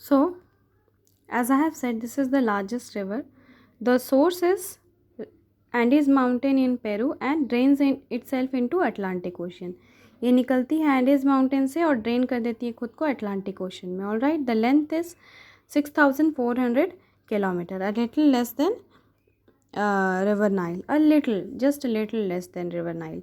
So as I have said, this is the largest river. The source is Andes mountain in Peru and drains in itself into Atlantic Ocean. ये निकलती है Andes mountain से और drain कर देती है खुद को अटलांटिक ओशन में. All right, the length is 6,400 kilometer, a little less than river Nile, a little, just a little less than river Nile.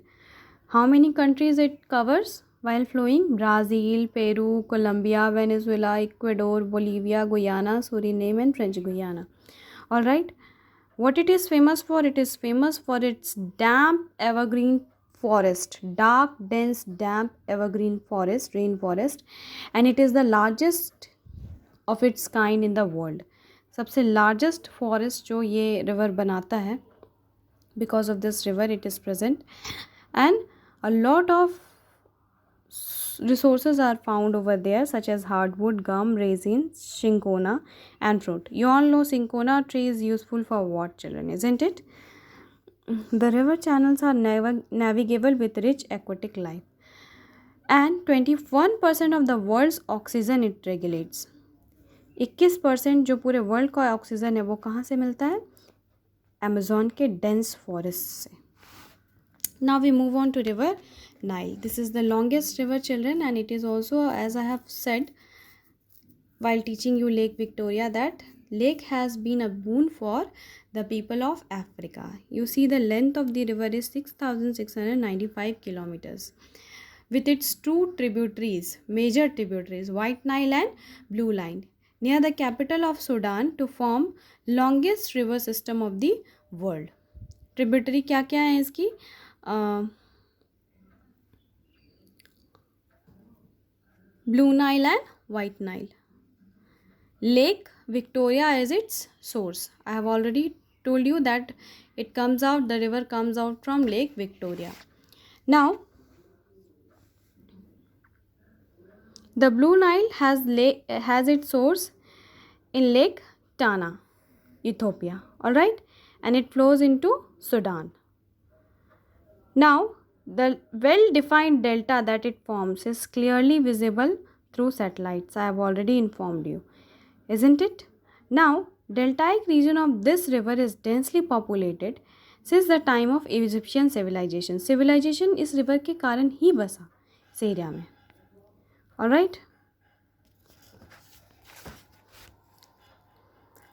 How many countries it covers while flowing? Brazil, Peru, Colombia, Venezuela, Ecuador, Bolivia, Guyana, Suriname and French Guiana. All right. What it is famous for? It is famous for its damp evergreen forest, dark, dense, damp evergreen forest, rainforest, and it is the largest of its kind in the world. सबसे largest forest जो ये river बनाता है, because of this river it is present, and a lot of resources are found over there such as hardwood, gum, raisins, cinchona and fruit. You all know cinchona tree is useful for what, children, isn't it? The river channels are navigable with rich aquatic life, and 21% of the world's oxygen it regulates. 21% जो पूरे world का oxygen है वो कहाँ से मिलता है? Amazon के डेंस फॉरेस्ट से. Now we move on to river Nile. This is the longest river, children, and it is also, as I have said while teaching you Lake Victoria, that lake has been a boon for the people of Africa. You see the length of the river is 6,695 kilometers with its two tributaries, major tributaries, White Nile and Blue Nile, near the capital of Sudan to form longest river system of the world. Tributary क्या क्या है इसकी? Blue Nile and White Nile. Lake Victoria is its source. I have already told you that the river comes out from Lake Victoria. Now, the Blue Nile has its source in Lake Tana, Ethiopia, alright, and it flows into Sudan. Now, the well-defined delta that it forms is clearly visible through satellites. I have already informed you, isn't it? Now, deltaic region of this river is densely populated since the time of Egyptian civilization. Civilization इस river के कारण ही बसा इस area में. Alright.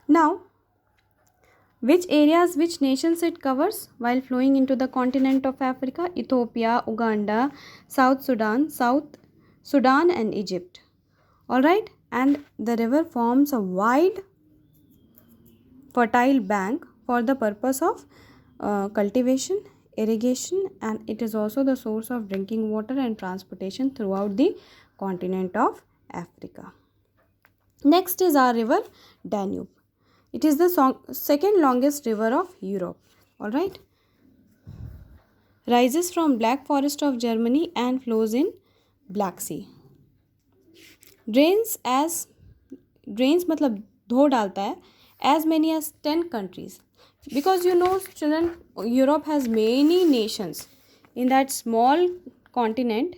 Now, which nations it covers while flowing into the continent of Africa? Ethiopia, Uganda, South Sudan and Egypt. Alright, and the river forms a wide fertile bank for the purpose of cultivation, irrigation, and it is also the source of drinking water and transportation throughout the continent of Africa. Next is our river Danube. It is the second longest river of Europe. Alright. Rises from Black Forest of Germany and flows in Black Sea. Drains मतलब धो डालता है as many as 10 countries. Because you know, children, Europe has many nations. In that small continent,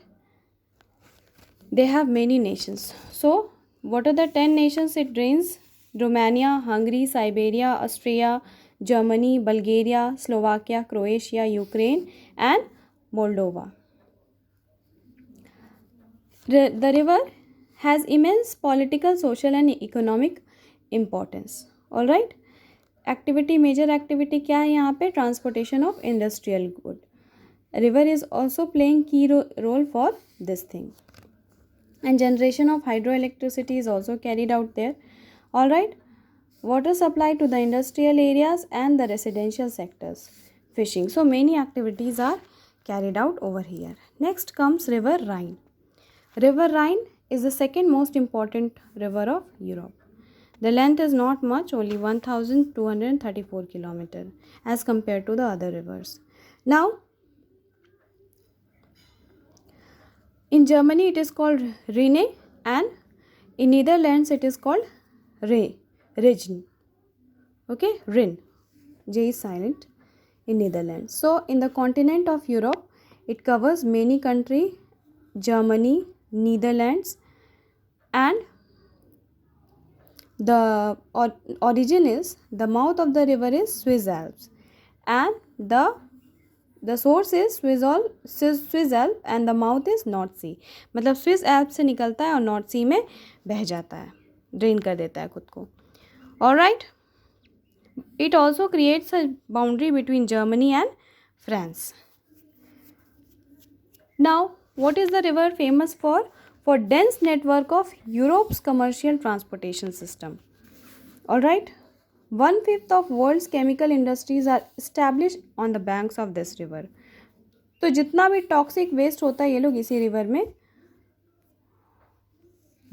they have many nations. So, what are the 10 nations it drains? Romania, Hungary, Siberia, Austria, Germany, Bulgaria, Slovakia, Croatia, Ukraine and Moldova. The river has immense political, social and economic importance. Alright. Major activity क्या है यहाँ पे? Transportation of industrial good. River is also playing key role for this thing. And generation of hydroelectricity is also carried out there. Alright, water supply to the industrial areas and the residential sectors, fishing. So many activities are carried out over here. Next comes river Rhine. River Rhine is the second most important river of Europe. The length is not much, only 1,234 kilometers as compared to the other rivers. Now, in Germany it is called Rhine and in Netherlands it is called Rijn. Okay, Rhin. J is silent in Netherlands. So, in the continent of Europe, it covers many countries, Germany, Netherlands and origin is, the mouth of the river is Swiss Alps, and the source is Swiss Alp and the mouth is North Sea. मतलब Swiss एल्प से निकलता है और north सी में बह जाता है, drain कर देता है खुद को. Alright, it also creates a boundary between Germany and France. Now, what is the river famous for? For dense network of Europe's commercial transportation system. Alright, 1/5 of world's chemical industries are established on the banks of this river. तो जितना भी toxic waste होता है ये लोग इसी river में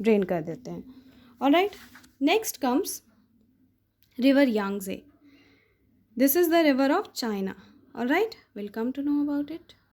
drain कर देते हैं. Alright, next comes river Yangtze. This is the river of China. Alright, we'll come to know about it.